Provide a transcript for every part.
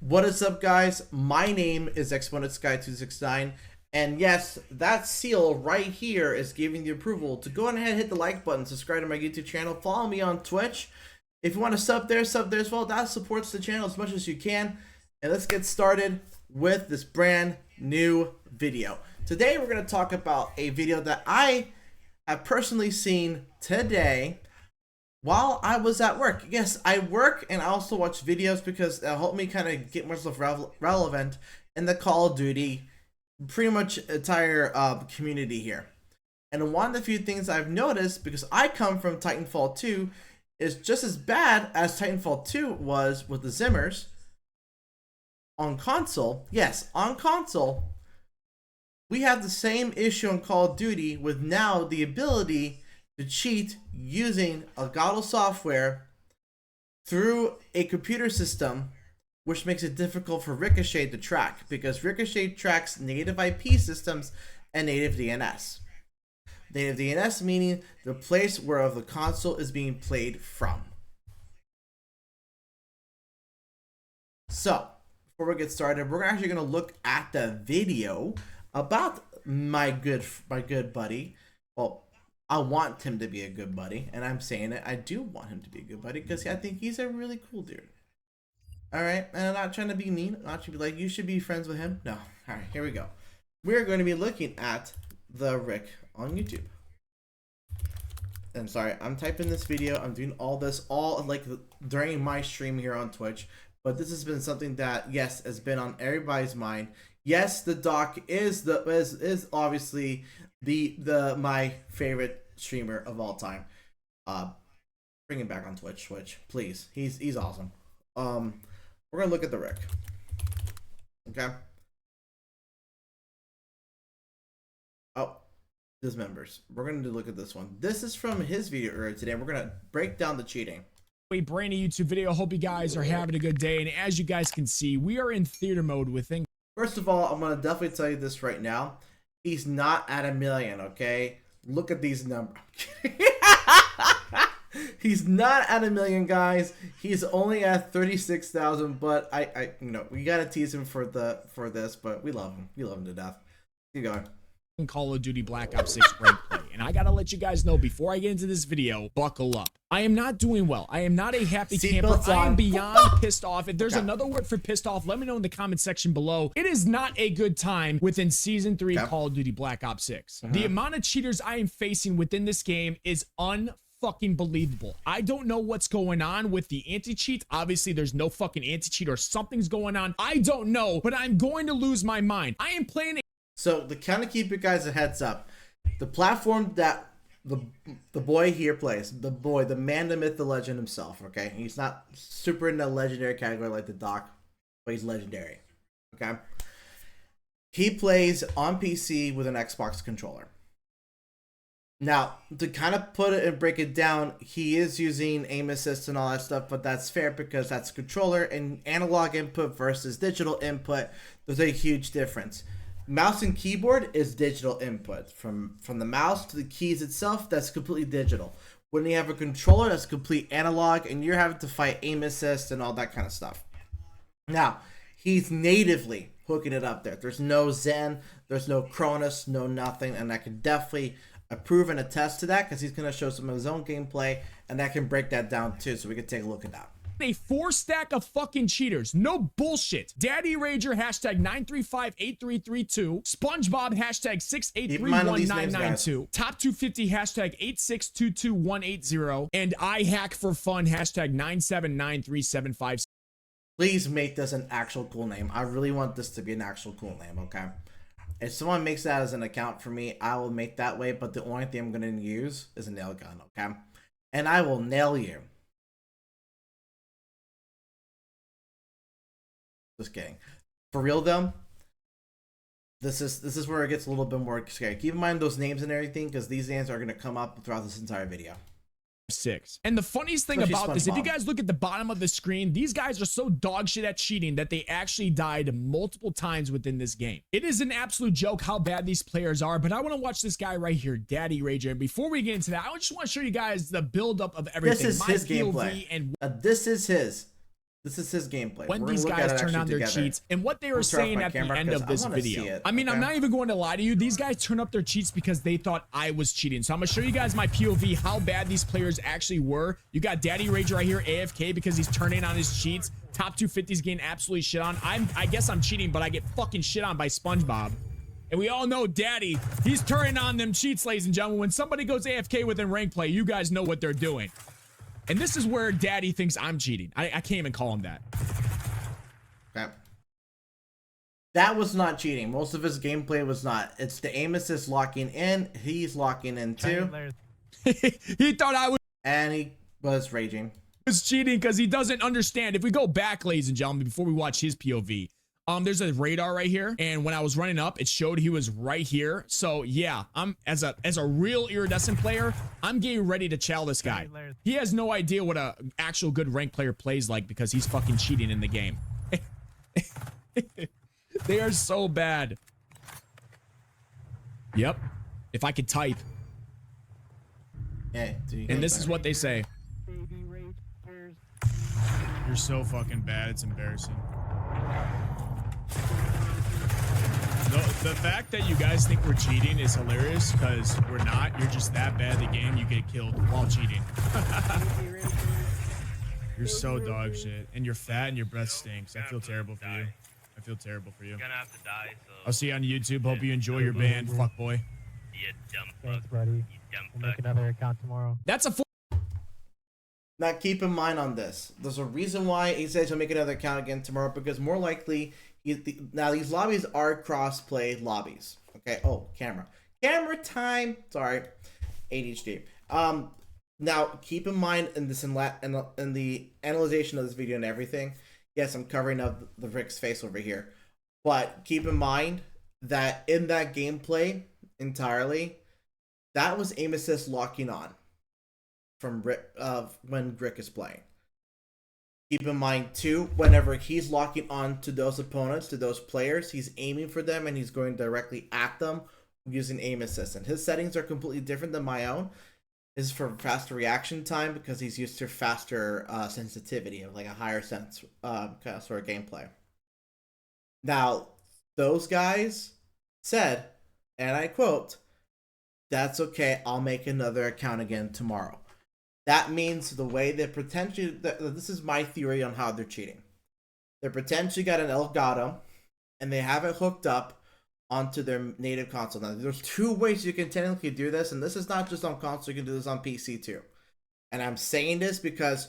What is up, guys? My name is Exponent Sky 269, and yes, that seal right here is giving the approval to go ahead and hit the like button, subscribe to my YouTube channel, follow me on Twitch. If you want to sub there as well. That supports the channel as much as you can. And let's get started with this brand new video. Today we're going to talk about a video that I have personally seen today while I was at work. Yes, I work and I also watch videos because it'll help me kind of get myself relevant in the Call of Duty pretty much entire community here. And one of the few things I've noticed, because I come from Titanfall 2, is just as bad as Titanfall 2 was with the Zimmers on console. Yes, on console, we have the same issue on Call of Duty with now the ability to cheat using Elgato software through a computer system, which makes it difficult for Ricochet to track, because Ricochet tracks native IP systems and native DNS. Native DNS meaning the place where the console is being played from. So, before we get started, we're actually going to look at the video about my good buddy. Well, I want him to be a good buddy, and I'm saying it. I do want him to be a good buddy because I think he's a really cool dude. All right, and I'm not trying to be mean. I'm not trying to be like, you should be friends with him. No. All right, here we go. We're going to be looking at the Rick on YouTube. And sorry, I'm typing this video. I'm doing all this like during my stream here on Twitch. But this has been something that, yes, has been on everybody's mind. Yes, the doc is obviously my favorite streamer of all time. Bring him back on Twitch, please. He's awesome. We're gonna look at the Rick. Okay. Oh, his members. We're gonna look at this one. This is from his video earlier today. We're gonna break down the cheating. A brand new YouTube video. Hope you guys are having a good day, and as you guys can see, we are in theater mode within. First of all, I'm gonna definitely tell you this right now. He's not at 1 million, okay? Look at these numbers. He's not at 1 million, guys. He's only at 36,000, but I we gotta tease him for this, but we love him. We love him to death. Keep going. Call of Duty Black Ops 6 rank play, and I gotta let you guys know before I get into this video, buckle up. I am not doing well. I am not a happy camper. I am beyond pissed off. If there's another word for pissed off, let me know in the comment section below. It is not a good time within Season 3 Call of Duty Black Ops 6. The amount of cheaters I am facing within this game is fucking believable. I don't know what's going on with the anti-cheat. Obviously, there's no fucking anti-cheat or something's going on. I don't know, but I'm going to lose my mind. I am playing a So to kind of keep you guys a heads up, the platform that the boy here plays, the man, the myth, the legend himself, okay? He's not super in the legendary category like the doc, but he's legendary, okay? He plays on PC with an Xbox controller. Now, to kind of put it and break it down, he is using aim assist and all that stuff, but that's fair because that's controller and analog input versus digital input. There's a huge difference. Mouse and keyboard is digital input. From the mouse to the keys itself, that's completely digital. When you have a controller, that's complete analog, and you're having to fight aim assist and all that kind of stuff. Now, he's natively hooking it up there. There's no Zen, there's no Cronus, no nothing, and I can definitely approve and attest to that because he's going to show some of his own gameplay, and I can break that down too, so we can take a look at that. A 4-stack of fucking cheaters. No bullshit. Daddy Rager hashtag 9358332. SpongeBob hashtag 6831992. Top 250 hashtag 8622180. And I hack for fun hashtag 9793756. Please make this an actual cool name. I really want this to be an actual cool name, okay? If someone makes that as an account for me, I will make that way, but the only thing I'm going to use is a nail gun, okay? And I will nail you. Just kidding. For real though, this is where it gets a little bit more scary. Keep in mind those names and everything, because these names are going to come up throughout this entire video. 6. And the funniest thing about this, if you guys look at the bottom of the screen, these guys are so dog shit at cheating that they actually died multiple times within this game. It is an absolute joke how bad these players are, but I want to watch this guy right here, Daddy Rager. And before we get into that, I just want to show you guys the buildup of everything. This is his gameplay. And this is his. This is his gameplay. When these guys turn on their cheats and what they were saying at the end of this video. I mean, I'm not even going to lie to you. These guys turn up their cheats because they thought I was cheating. So I'm gonna show you guys my POV, how bad these players actually were. You got Daddy Rage right here, AFK, because he's turning on his cheats. Top 250s getting absolutely shit on. I guess I'm cheating, but I get fucking shit on by SpongeBob. And we all know Daddy, he's turning on them cheats, ladies and gentlemen. When somebody goes AFK within rank play, you guys know what they're doing. And this is where Daddy thinks I'm cheating. I can't even call him that. Okay. That was not cheating. Most of his gameplay was not. It's the aim assist locking in. He's locking in too. He thought I was. And he was raging. Was cheating because he doesn't understand. If we go back, ladies and gentlemen, before we watch his POV, there's a radar right here, and when I was running up, it showed he was right here. So yeah, I'm as a real iridescent player, I'm getting ready to chow this guy. He has no idea what a actual good rank player plays like because he's fucking cheating in the game. They are so bad. Yep. If I could type. Yeah, and this is what they say. You're so fucking bad, it's embarrassing. The fact that you guys think we're cheating is hilarious because we're not. You're just that bad at the game, you get killed while cheating. You're so dog shit. And you're fat and your breath stinks. I feel terrible for you. I feel terrible for you. You're gonna have to die, so... I'll see you on YouTube. Hope you enjoy your band, fuckboy. You dumb fuck. Thanks, buddy. You dumb We'll fuck. make another account tomorrow. That's a Now keep in mind on this. There's a reason why he says he'll make another account again tomorrow, because more likely now these lobbies are cross-play lobbies. Okay. Oh, camera time. Sorry, ADHD. Now keep in mind in this in the analyzation of this video and everything. Yes, I'm covering up the Rick's face over here, but keep in mind that in that gameplay entirely, that was aim assist locking on from Rick when Rick is playing. Keep in mind too, whenever he's locking on to those opponents, to those players, he's aiming for them and he's going directly at them using aim assist. And his settings are completely different than my own. This is for faster reaction time because he's used to faster sensitivity of like a higher sense kind of sort of gameplay. Now, those guys said, and I quote, "That's okay, I'll make another account again tomorrow." That means the way they potentially, this is my theory on how they're cheating. They potentially got an Elgato and they have it hooked up onto their native console. Now, there's two ways you can technically do this, and this is not just on console, you can do this on PC too. And I'm saying this because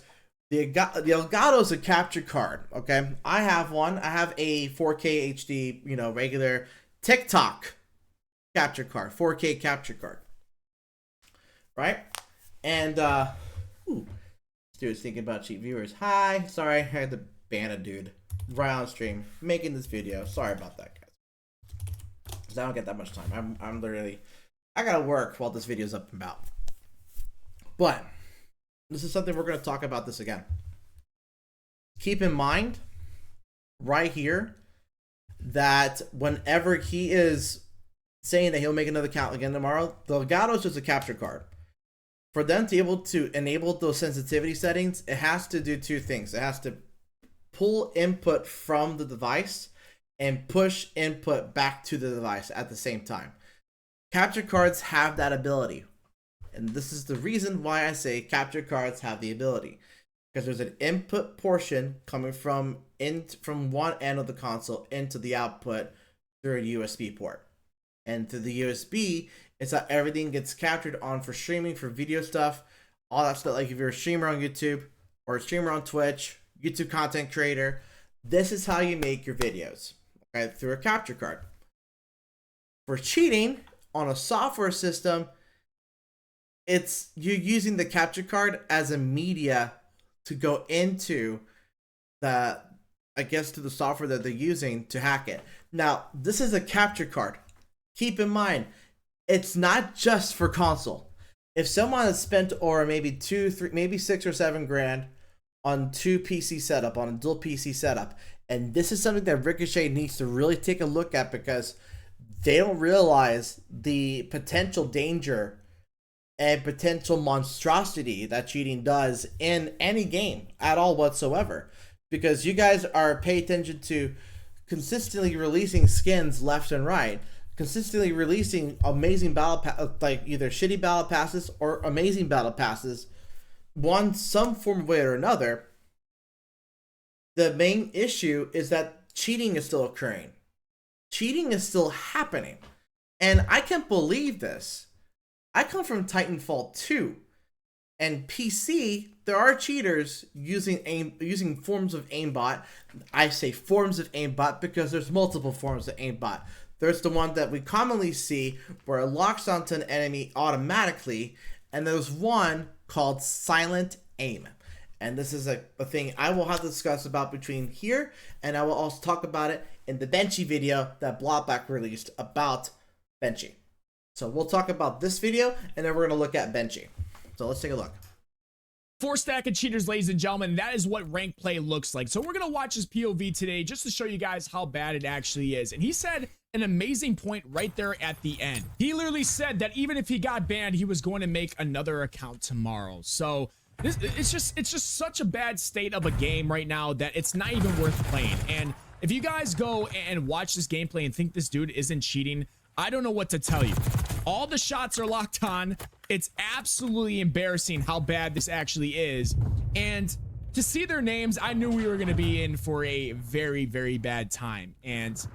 the Elgato is a capture card, okay? I have one. I have a 4K HD, regular TikTok capture card, 4K capture card, right? And, this dude's thinking about cheat viewers. Hi, sorry, I had to ban a dude right on stream making this video. Sorry about that, guys. Because I don't get that much time. I'm literally, I gotta work while this video's up and about. But, this is something we're gonna talk about this again. Keep in mind, right here, that whenever he is saying that he'll make another account again tomorrow, the Elgato is just a capture card. For them to be able to enable those sensitivity settings, it has to do two things. It has to pull input from the device and push input back to the device at the same time. Capture cards have that ability. And this is the reason why I say capture cards have the ability. Because there's an input portion coming from one end of the console into the output through a USB port. And through the USB, it's how everything gets captured on for streaming, for video stuff, all that stuff. Like if you're a streamer on YouTube or a streamer on Twitch, YouTube content creator, this is how you make your videos, okay, through a capture card. For cheating on a software system, it's you're using the capture card as a media to go into to the software that they're using to hack it. Now, this is a capture card. Keep in mind, it's not just for console. If someone has spent or maybe 2, 3, maybe 6 or 7 grand on on a dual PC setup, and this is something that Ricochet needs to really take a look at because they don't realize the potential danger and potential monstrosity that cheating does in any game at all whatsoever. because you guys are paying attention to consistently releasing skins left and right, consistently releasing amazing like either shitty battle passes or amazing battle passes, some form of way or another. The main issue is that cheating is still occurring. Cheating is still happening. And I can't believe this. I come from Titanfall 2. And PC, there are cheaters using forms of aimbot. I say forms of aimbot because there's multiple forms of aimbot. There's the one that we commonly see where it locks onto an enemy automatically. And there's one called silent aim. And this is a thing I will have to discuss about between here, and I will also talk about it in the Benchy video that Blotback released about Benchy. So we'll talk about this video, and then we're going to look at Benchy. So let's take a look. 4 stack of cheaters, ladies and gentlemen. That is what rank play looks like. So we're going to watch his POV today just to show you guys how bad it actually is. And he said an amazing point right there at the end. He literally said that even if he got banned, he was going to make another account tomorrow. So it's just such a bad state of a game right now that it's not even worth playing. And if you guys go and watch this gameplay and think this dude isn't cheating, I don't know what to tell you. All the shots are locked on. It's absolutely embarrassing how bad this actually is. And to see their names, I knew we were going to be in for a very, very bad time. And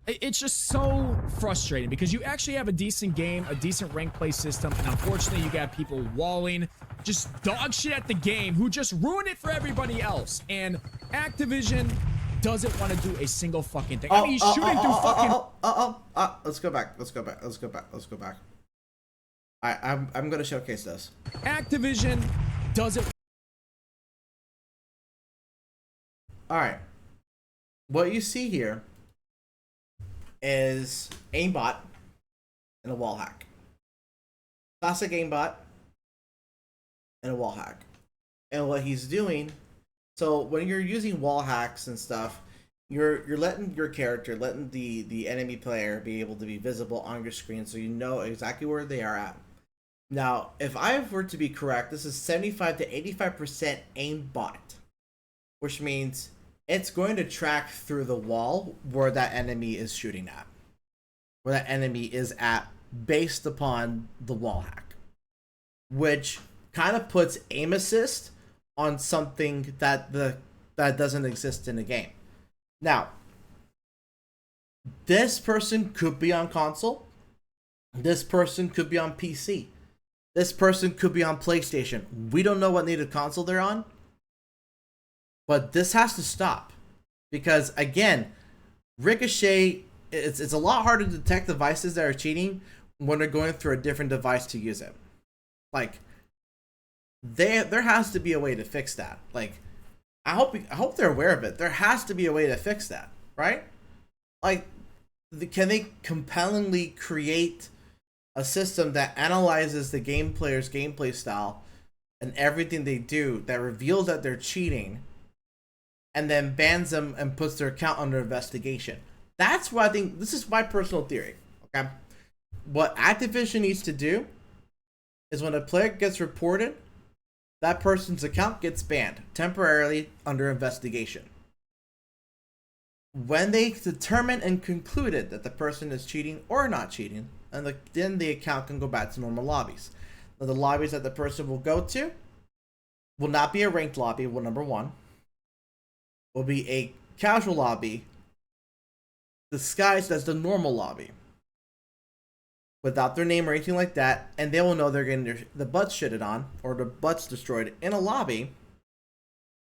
it's just so frustrating because you actually have a decent game, a decent rank play system, and unfortunately you got people walling, just dog shit at the game who just ruin it for everybody else. And Activision doesn't want to do a single fucking thing. I mean, he's shooting through fucking... Let's go back. I'm gonna showcase this. Activision doesn't... Alright. What you see here is aimbot and a wall hack. Classic aimbot and a wall hack. And what he's doing, so when you're using wall hacks and stuff, you're letting your character, letting the enemy player be able to be visible on your screen so you know exactly where they are at. Now, if I were to be correct, this is 75 to 85% aimbot, which means it's going to track through the wall where that enemy is shooting at, where that enemy is at based upon the wall hack, which kind of puts aim assist on something that doesn't exist in the game. Now, this person could be on console. This person could be on PC. This person could be on PlayStation. We don't know what native console they're on. But this has to stop. Because, again, Ricochet, it's a lot harder to detect devices that are cheating when they're going through a different device to use it. Like, there has to be a way to fix that. Like, I hope they're aware of it. There has to be a way to fix that, right? Like, can they compellingly create a system that analyzes the game player's gameplay style and everything they do that reveals that they're cheating and then bans them and puts their account under investigation? That's what I think. This is my personal theory, okay? What Activision needs to do is when a player gets reported, that person's account gets banned temporarily under investigation. When they determine and concluded that the person is cheating or not cheating, and then the account can go back to normal lobbies. Now, the lobbies that the person will go to will not be a ranked lobby, well, number one. Will be a casual lobby disguised as the normal lobby, without their name or anything like that, and they will know they're getting the butts shitted on or the butts destroyed in a lobby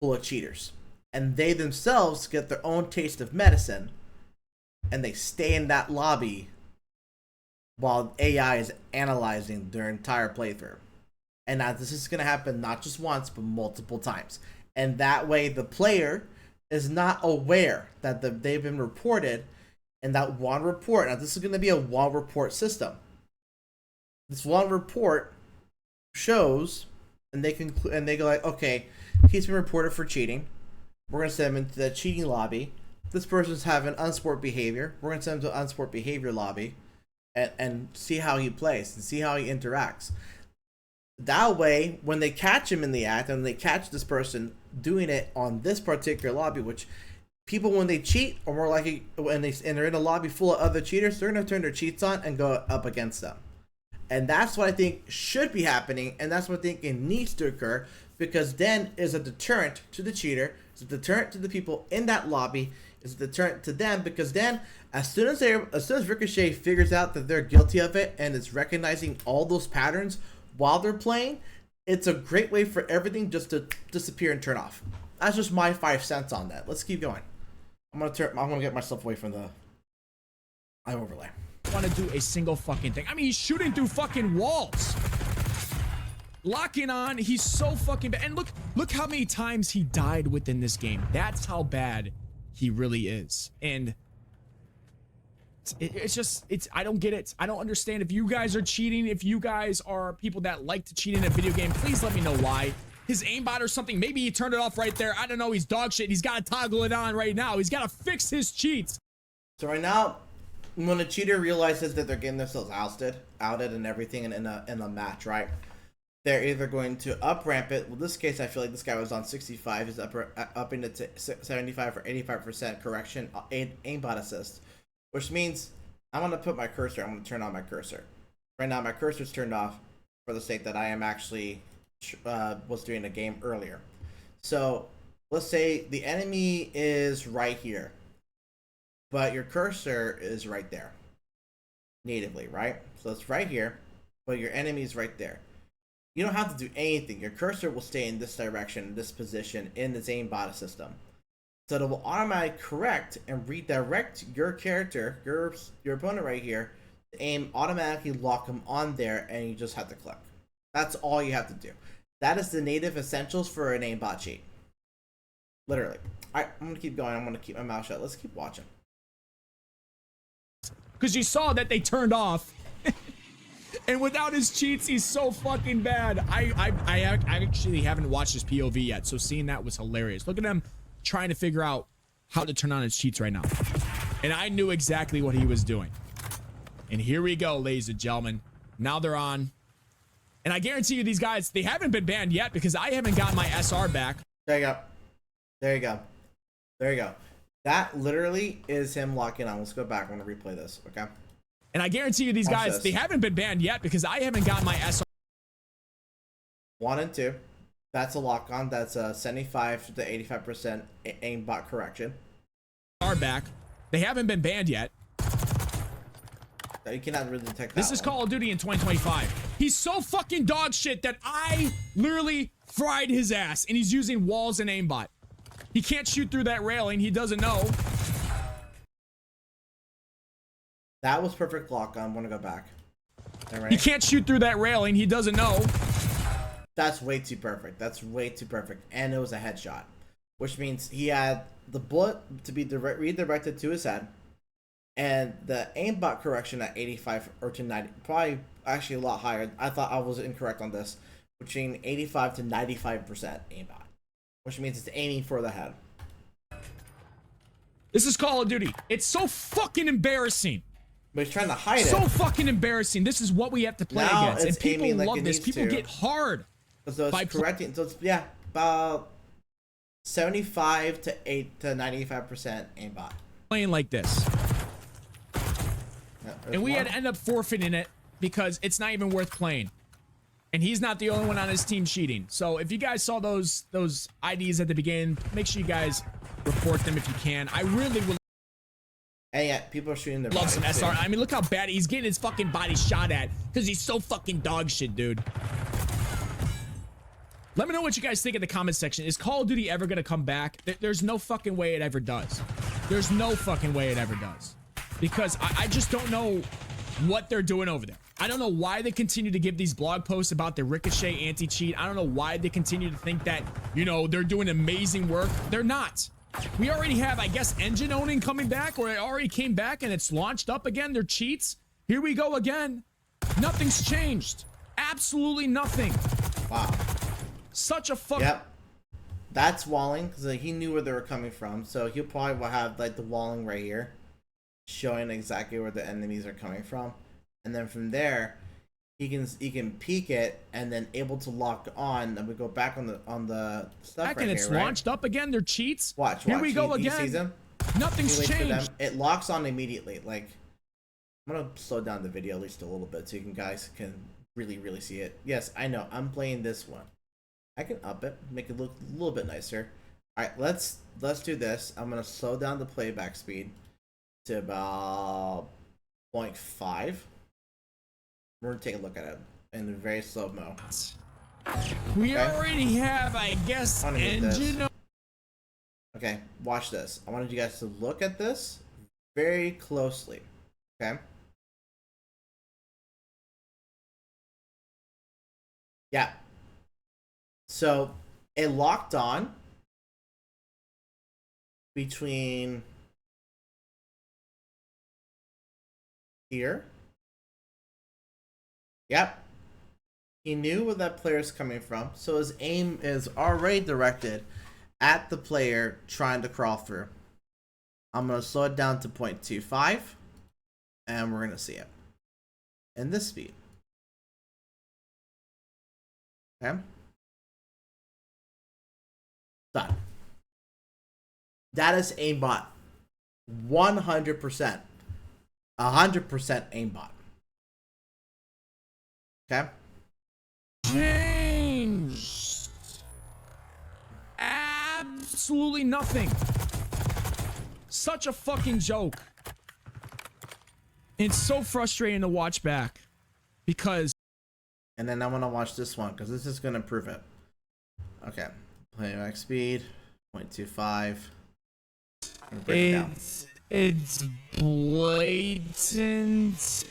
full of cheaters. And they themselves get their own taste of medicine, and they stay in that lobby while AI is analyzing their entire playthrough. And now this is going to happen not just once, but multiple times. And that way the player is not aware that they've been reported. And that one report, now this is going to be a one report system. This one report shows, and they go like, okay, he's been reported for cheating. We're going to send him into the cheating lobby. This person's having unsport behavior. We're going to send him to unsport behavior lobby and see how he plays and see how he interacts. That way, when they catch him in the act and they catch this person doing it on this particular lobby, which people, when they cheat, or more likely when they're in a lobby full of other cheaters, they're gonna turn their cheats on and go up against them. And that's what I think should be happening, and that's what I think it needs to occur, because then is a deterrent to the cheater, it's a deterrent to the people in that lobby, it's a deterrent to them, because then as soon as Ricochet figures out that they're guilty of it and is recognizing all those patterns while they're playing, it's a great way for everything just to disappear and turn off. That's just my 5 cents on that. Let's keep going. I'm gonna get myself away from the overlay. Want to do a single fucking thing. I mean, he's shooting through fucking walls, locking on. He's so fucking bad. And look how many times he died within this game. That's how bad he really is. And it's I don't get it. I don't understand. If you guys are cheating, if you guys are people that like to cheat in a video game, please let me know why. His aimbot or something, maybe he turned it off right there. I don't know. He's dog shit. He's got to toggle it on right now. He's got to fix his cheats. So right now, when a cheater realizes that they're getting themselves outed and everything in a match, right? They're either going to up ramp it. Well, in this case, I feel like this guy was on 65. He's upping it to 75 or 85% correction aimbot assist, which means I'm gonna put my cursor. I'm gonna turn on my cursor. Right now, my cursor's turned off for the sake that I am actually was doing a game earlier. So let's say the enemy is right here, but your cursor is right there natively, right? So it's right here, but your enemy is right there. You don't have to do anything. Your cursor will stay in this direction, this position, in the aimbot system. So it will automatically correct and redirect your character, your opponent right here, to aim, automatically lock him on there, and you just have to click. That's all you have to do. That is the native essentials for an aimbot cheat. Literally. Alright, I'm gonna keep going. I'm gonna keep my mouth shut. Let's keep watching. Because you saw that they turned off. And without his cheats, he's so fucking bad. I actually haven't watched his POV yet, so seeing that was hilarious. Look at him trying to figure out how to turn on his cheats right now. And I knew exactly what he was doing. And here we go, ladies and gentlemen. Now they're on. And I guarantee you these guys, they haven't been banned yet because I haven't got my SR back. There you go. There you go. There you go. That literally is him locking on. Let's go back. I want to replay this, okay? And I guarantee you these guys, they haven't been banned yet because I haven't got my SR. 1 and 2. That's a lock on. That's a 75 to 85% aimbot correction. Back. They haven't been banned yet. You cannot really detect that. This is Call of Duty in 2025. He's so fucking dog shit that I literally fried his ass, and he's using walls and aimbot. He can't shoot through that railing. He doesn't know. That was perfect lock on. I want to go back. He can't shoot through that railing. He doesn't know. That's way too perfect. That's way too perfect. And it was a headshot, which means he had the bullet to be redirected to his head, and the aimbot correction at 85 or to 90, probably actually a lot higher. I thought I was incorrect on this, between 85 to 95% aimbot, which means it's aiming for the head. This is Call of Duty. It's so fucking embarrassing. But he's trying to hide it. So fucking embarrassing. This is what we have to play now against. And people like love this. People get hard. So it's correcting. So it's, yeah, about 75 to 95% aimbot. Playing like this. And we had to end up forfeiting it because it's not even worth playing. And he's not the only one on his team cheating. So if you guys saw those IDs at the beginning, make sure you guys report them if you can. I really would. And yeah, people are shooting their love some SR. too. I mean, look how bad he's getting his fucking body shot at because he's so fucking dog shit, dude. Let me know what you guys think in the comment section. Is Call of Duty ever gonna come back? There's no fucking way it ever does. There's no fucking way it ever does. Because I just don't know what they're doing over there. I don't know why they continue to give these blog posts about the Ricochet anti-cheat. I don't know why they continue to think that, you know, they're doing amazing work. They're not. We already have, I guess, engine owning coming back, or it already came back and it's launched up again. They're cheats. Here we go again. Nothing's changed. Absolutely nothing. Wow. Such a fuck. Yep. That's walling, because he knew where they were coming from. So he'll probably will have like the walling right here, showing exactly where the enemies are coming from. And then from there, he can peek it and then able to lock on. And we go back on the stuff Back right and it's here, right? launched up again. They're cheats. Watch. Here we go He again. sees them. Nothing's He waits for them. changed. It locks on immediately. Like, I'm gonna slow down the video at least a little bit so you guys can really see it. Yes, I know. I'm playing this one. I can up it, make it look a little bit nicer. All right, let's do this. I'm gonna slow down the playback speed to about 0.5. We're gonna take a look at it in very slow mo. We already have, I guess, engine. Okay, watch this. I wanted you guys to look at this very closely. Okay. Yeah. So it locked on between here. Yep. He knew where that player is coming from, so his aim is already directed at the player trying to crawl through. I'm going to slow it down to 0.25, and we're going to see it in this speed. Okay. Done. That is aimbot. 100%. 100% aimbot. Okay. Changed. Absolutely nothing. Such a fucking joke. It's so frustrating to watch back because. And then I want to watch this one because this is going to prove it. Okay. Playback speed 0.25. It's blatant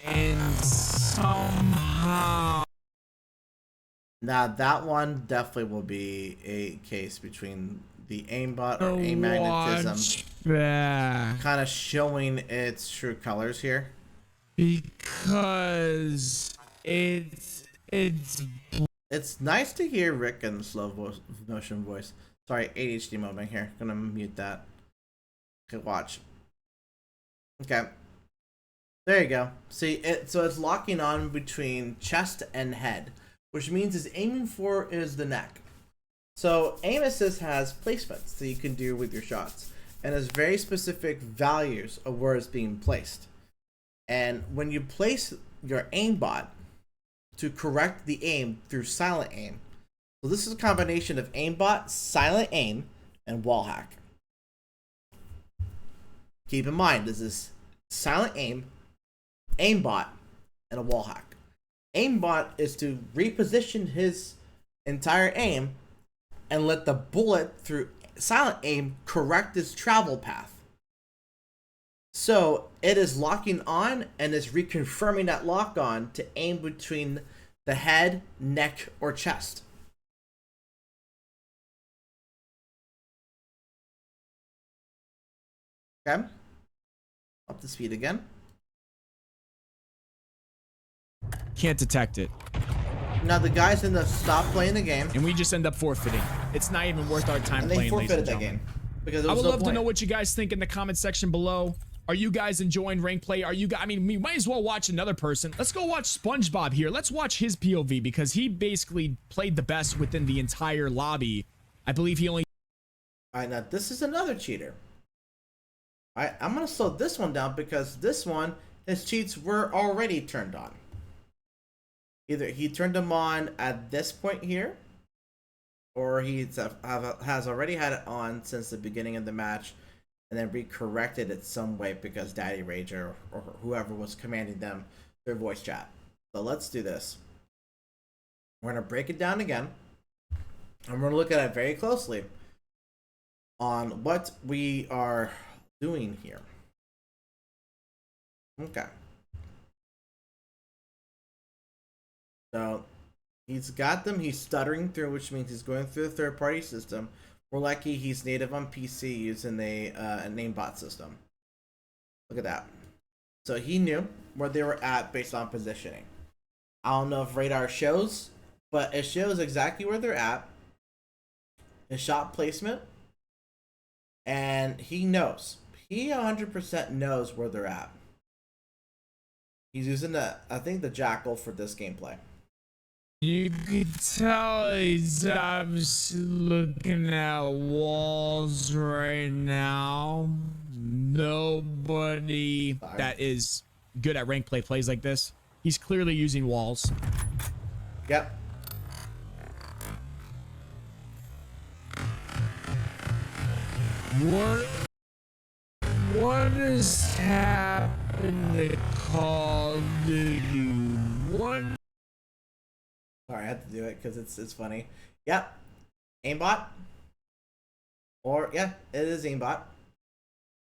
and somehow. Now that one definitely will be a case between the aimbot or aim magnetism kind of showing its true colors here. Because it's nice to hear Rick in slow motion voice. Sorry, ADHD moment here. Gonna mute that. Okay, watch. Okay. There you go. See it, so it's locking on between chest and head, which means it's aiming for is the neck. So aim assist has placements that you can do with your shots, and has very specific values of where it's being placed. And when you place your aimbot to correct the aim through silent aim, so this is a combination of aimbot, silent aim, and wall hack. Keep in mind, this is silent aim, aimbot, and a wall hack. Aimbot is to reposition his entire aim and let the bullet through silent aim correct its travel path. So it is locking on and is reconfirming that lock on to aim between the head, neck, or chest. Okay. Up the speed again. Can't detect it. Now the guys end up stop playing the game. And we just end up forfeiting. It's not even worth our time And they playing, ladies forfeited and that gentlemen. game. Because I would no love to point. know what you guys think in the comment section below. Are you guys enjoying rank play? Are you guys, I mean, we might as well watch another person. Let's go watch SpongeBob here. Let's watch his POV because he basically played the best within the entire lobby. I believe he only. Alright, now this is another cheater. Alright, I'm gonna slow this one down because this one, his cheats were already turned on. Either he turned them on at this point here, or he has already had it on since the beginning of the match, and then recorrected it some way because Daddy Rager or whoever was commanding them their voice chat. So let's do this. We're gonna break it down again. I'm gonna look at it very closely on what we are doing here. Okay. So he's got them. He's stuttering through, which means he's going through a third-party system. We're lucky he's native on PC using a aimbot system. Look at that. So he knew where they were at based on positioning. I don't know if radar shows, but it shows exactly where they're at. His shot placement. And he knows. He 100% knows where they're at. He's using I think the jackal for this gameplay. You can tell he's obviously looking at walls right now. Nobody that is good at rank play plays like this. He's clearly using walls. Yep. What is happening to Call of Duty? What? Sorry, I had to do it because it's funny. Yep. Aimbot. Or yeah, it is aimbot.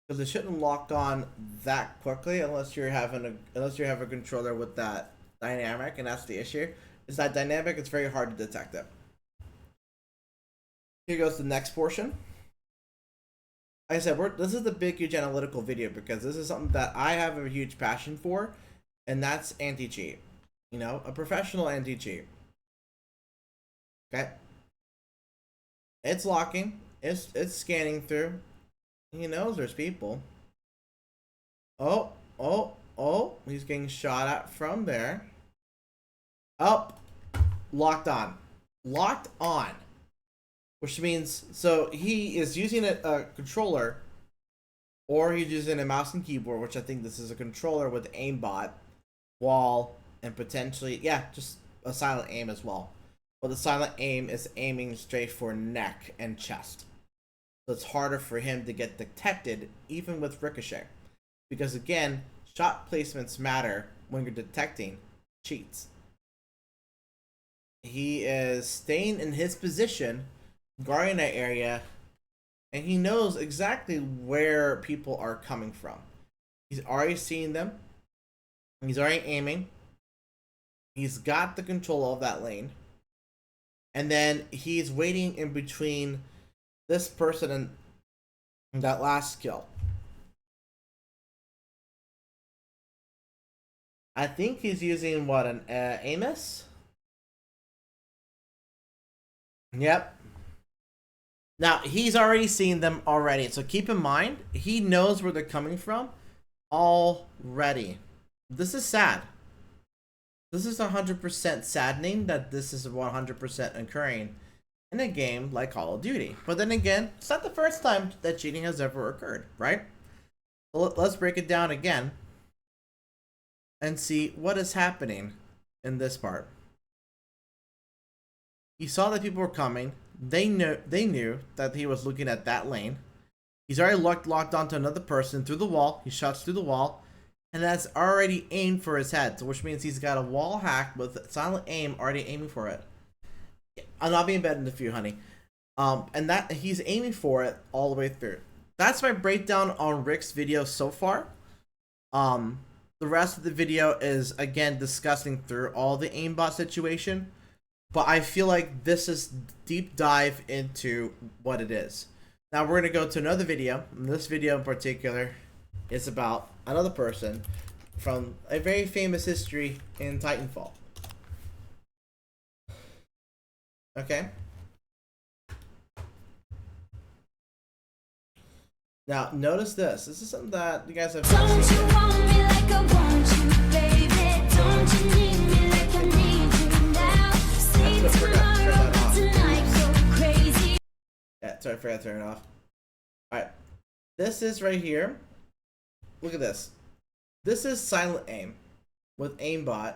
Because it shouldn't lock on that quickly unless you have a controller with that dynamic, and that's the issue. Is that dynamic? It's very hard to detect it. Here goes the next portion. Like I said, this is the big, huge analytical video because this is something that I have a huge passion for, and that's anti-cheat. You know, a professional anti-cheat. Okay. It's locking. It's scanning through. He knows there's people. Oh, he's getting shot at from there. Oh, locked on. Locked on. Which means, so he is using a controller, or he's using a mouse and keyboard, which I think this is a controller with aimbot, wall, and potentially, yeah, just a silent aim as well. But the silent aim is aiming straight for neck and chest. So it's harder for him to get detected, even with ricochet. Because again, shot placements matter when you're detecting cheats. He is staying in his position, guarding that area, and he knows exactly where people are coming from. He's already seen them. He's already aiming. He's got the control of that lane. And then he's waiting in between this person and that last kill. I think he's using what, an Amos? Yep. Now, he's already seen them already, so keep in mind, he knows where they're coming from already. This is sad. This is 100% saddening that this is 100% occurring in a game like Call of Duty. But then again, it's not the first time that cheating has ever occurred, right? Well, let's break it down again and see what is happening in this part. He saw that people were coming. They knew that he was looking at that lane. He's already locked onto another person through the wall. He shots through the wall, and that's already aimed for his head, so which means he's got a wall hack with silent aim already aiming for it. I'm not being better than you, honey. And that he's aiming for it all the way through. That's my breakdown on Rick's video so far. The rest of the video is again discussing through all the aimbot situation. But I feel like this is deep dive into what it is. Now we're going to go to another video. And this video in particular is about another person from a very famous history in Titanfall. Okay. Now notice this. This is something that you guys have seen. Don't you want me like I want you, baby? Don't you need me like I need you now? See tomorrow, but tonight go crazy. Yeah, sorry, I forgot to turn it off. Alright. This is right here. Look at this. This is silent aim with aimbot.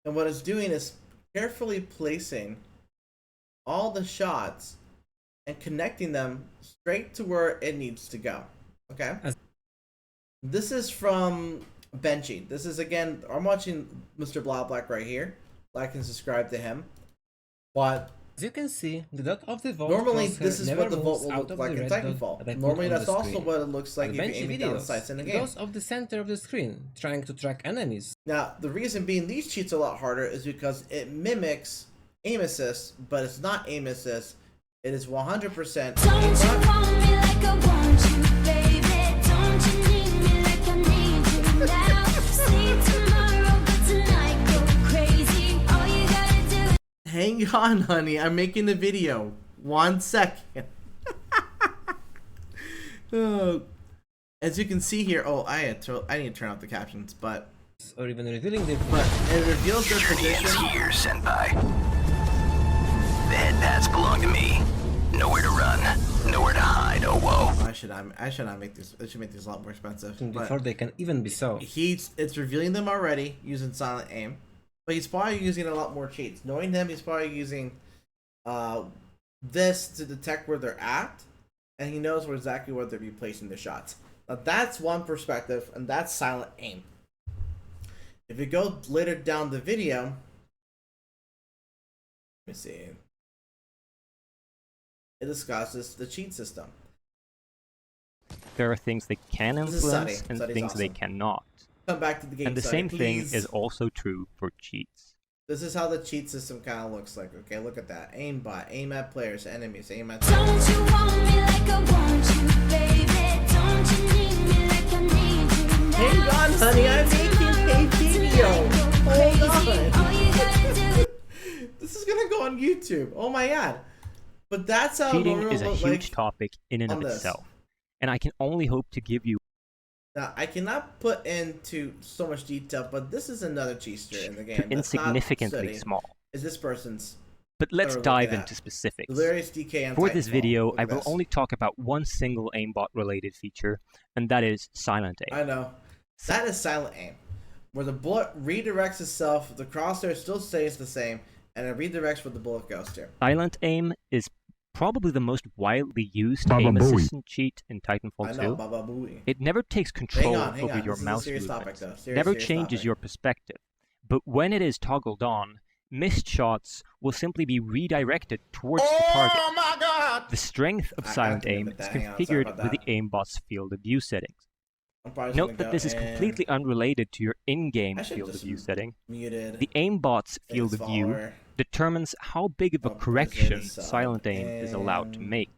And what it's doing is carefully placing all the shots and connecting them straight to where it needs to go. Okay? This is from Benchy. This is, again, I'm watching Mr. Black right here. Like and subscribe to him. But as you can see, the dot of the vault normally crosshair this is never what the vault moves will out look of like the in red dot Titanfall. that I put Normally on the that's also screen. what it looks like At if you're Benchy aiming down videos, sights in a it game. goes off the center of the screen, trying to track enemies. Now, the reason being these cheats are a lot harder is because it mimics aim assist, but it's not aim assist. It is 100%. Don't you want me like I want you, baby? Don't you need me like I need you now? See tomorrow, but tonight go crazy. All you gotta do is Hang on, honey. I'm making a video. 1 second. Oh. As you can see here, oh, I need to turn off the captions, but or even revealing the it reveals their Journey is position. here, Senpai. The head pads belong to me. Nowhere to run, nowhere to hide. Oh whoa. I should not make this. It should make this a lot more expensive. before But they can even be saw. it's revealing them already using silent aim, but he's probably using a lot more cheats. Knowing him, he's probably using this to detect where they're at, and he knows where exactly where they're placing the shots. Now that's one perspective, and that's silent aim. If you go later down the video, let me see. It discusses the cheat system. There are things they can This is Sunny. influence and Sunny's things they awesome. cannot. Come back to the game. And the Sunny, same thing please. is also true for cheats. This is how the cheat system kind of looks like. Okay, look at that. Aimbot, aim at players, enemies, aim at. Don't you want me like I want you, baby? Don't you need me like I need you now? Hang on, honey, I'm making a video. Hold on. All you gotta do This is gonna go on YouTube. Oh my god. But that's how Cheating normal is a look huge like topic in and on of this. itself. And I can only hope to give you Now, I cannot put into so much detail, but this is another cheater in the game. That's not insignificantly studying. small. Is this person's But let's we're dive looking at. into specifics. Delirious DK on For this Titanfall. video, Look I at will this. only talk about one single aimbot related feature, and that is silent aim. I know. That is silent aim. Where the bullet redirects itself, the crosshair still stays the same, and it redirects where the bullet goes to. Silent aim is probably the most widely used aim assistant cheat in I Titanfall know, 2. Baba Booey. It never takes control hang over on. your This is a mouse serious topic, movements, though. Serious, never serious changes topic. your perspective. But when it is toggled on, missed shots will simply be redirected towards the target. Oh my god! The strength of I silent have to aim admit is that. Hang on, sorry configured about with the that. aimbot's field of view settings. I'm probably just Note gonna that go this is and completely unrelated to your in-game I should field of just view setting. muted. The aimbot's field of Thanks, view follower. determines how big of a Oh, because it correction is silent aim is allowed to and- make.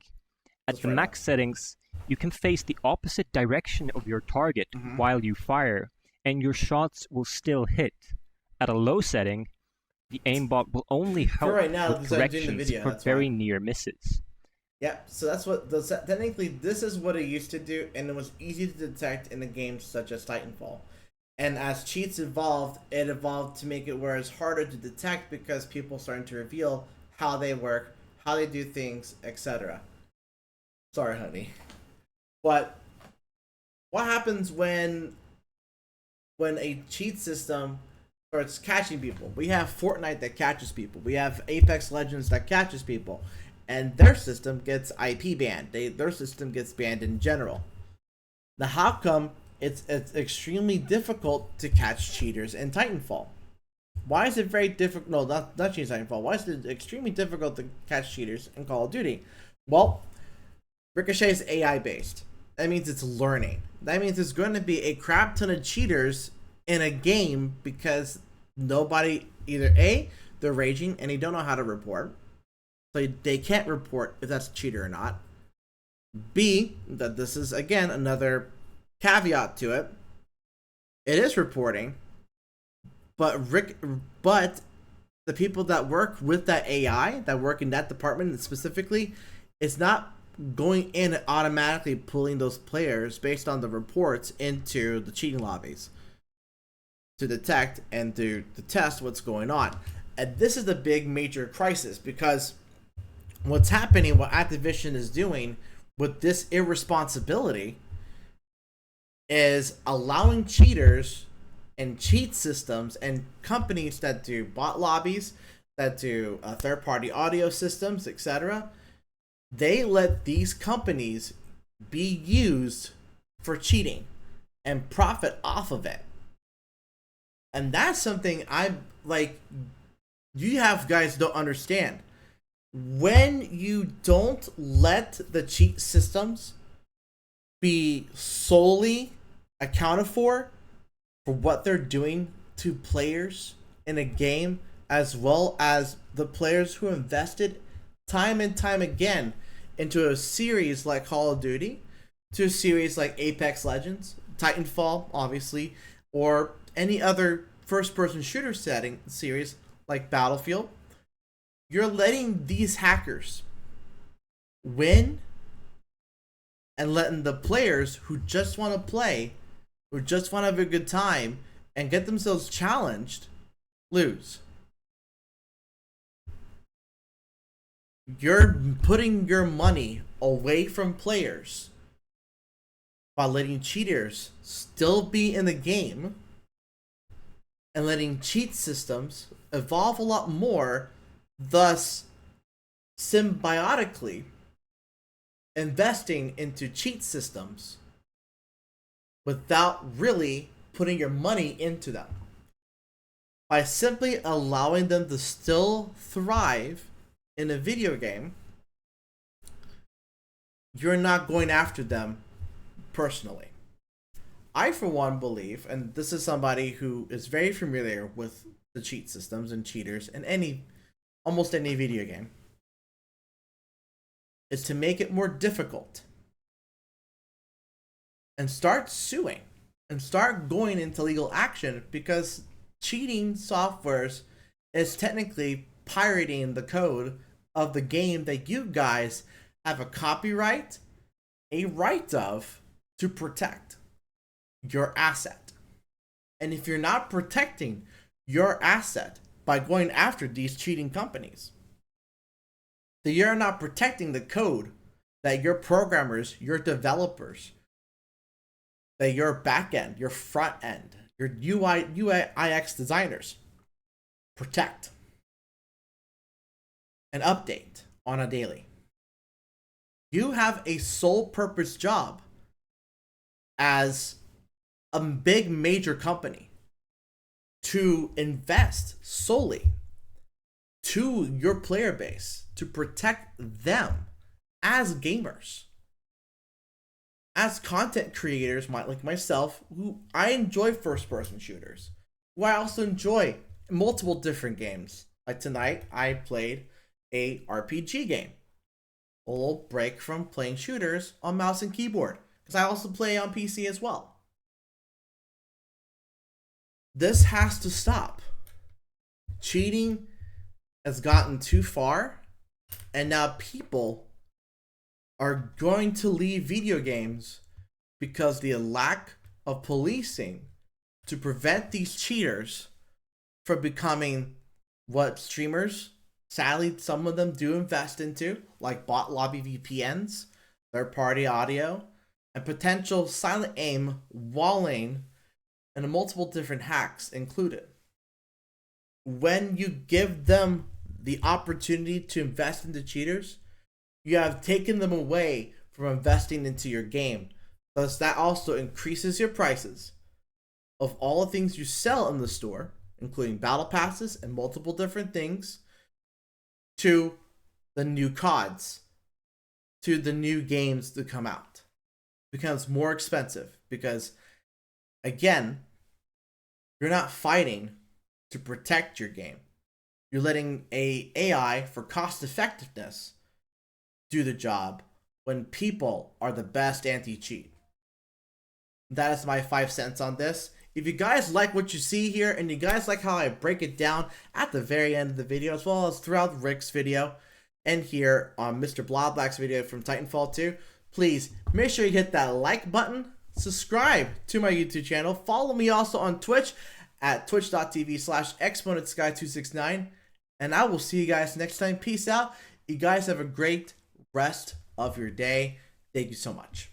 At Let's the try max settings, you can face the opposite direction of your target Mm-hmm. while you fire, and your shots will still hit. At a low setting, the aimbot will only help right now, with because I'm doing the corrections video, for that's very why. near misses. Yep, so that's what technically this is what it used to do, and it was easy to detect in a game such as Titanfall. And as cheats evolved, it evolved to make it where it's harder to detect because people starting to reveal how they work, how they do things, etc. Sorry, honey. But what happens when a cheat system starts catching people? We have Fortnite that catches people. We have Apex Legends that catches people. And their system gets IP banned. Their system gets banned in general. Now, how come it's extremely difficult to catch cheaters in Titanfall? Why is it very difficult? No, not cheaters in Titanfall. Why is it extremely difficult to catch cheaters in Call of Duty? Well, Ricochet is AI based. That means it's learning. That means there's going to be a crap ton of cheaters in a game because nobody, either A, they're raging and they don't know how to report. So they can't report if that's a cheater or not. B, that this is again another caveat to it. It is reporting, but the people that work with that AI, that work in that department specifically, it's not going in and automatically pulling those players based on the reports into the cheating lobbies to detect and to test what's going on. And this is the big major crisis because what's happening, what Activision is doing with this irresponsibility is allowing cheaters and cheat systems and companies that do bot lobbies, that do third-party audio systems, etc. They let these companies be used for cheating and profit off of it. And that's something you have guys don't understand. When you don't let the cheat systems be solely accounted for what they're doing to players in a game, as well as the players who invested time and time again into a series like Call of Duty, to a series like Apex Legends, Titanfall, obviously, or any other first-person shooter setting series like Battlefield, you're letting these hackers win and letting the players who just want to play, who just want to have a good time and get themselves challenged, lose. You're putting your money away from players by letting cheaters still be in the game and letting cheat systems evolve a lot more, thus symbiotically investing into cheat systems without really putting your money into them. By simply allowing them to still thrive in a video game, you're not going after them personally. I, for one, believe, and this is somebody who is very familiar with the cheat systems and cheaters in almost any video game, is to make it more difficult and start suing and start going into legal action, because cheating softwares is technically pirating the code of the game that you guys have a copyright, a right of, to protect your asset. And if you're not protecting your asset by going after these cheating companies, then you're not protecting the code that your programmers, your developers, that your back end, your front end, your UI, UX designers protect and update on a daily. You have a sole purpose job as a big major company to invest solely to your player base, to protect them as gamers, as content creators, like myself, who I enjoy first-person shooters, who I also enjoy multiple different games. Like tonight, I played a RPG game, a little break from playing shooters on mouse and keyboard, because I also play on PC as well. This has to stop. Cheating has gotten too far, and now people are going to leave video games because the lack of policing to prevent these cheaters from becoming what streamers, sadly, some of them do invest into, like bot lobby VPNs, third-party audio, and potential silent aim, walling, and multiple different hacks included. When you give them the opportunity to invest into cheaters, you have taken them away from investing into your game. Thus, that also increases your prices of all the things you sell in the store, including battle passes and multiple different things, to the new CODs, to the new games to come out. It becomes more expensive because, again, you're not fighting to protect your game. You're letting a AI for cost effectiveness do the job when people are the best anti-cheat. That is my 5 cents on this. If you guys like what you see here, and you guys like how I break it down at the very end of the video, as well as throughout Rick's video, and here on Mr. Bloblack's video from Titanfall 2, please make sure you hit that like button, subscribe to my YouTube channel, follow me also on Twitch at twitch.tv/exponentsky269, and I will see you guys next time. Peace out. You guys have a great rest of your day. Thank you so much.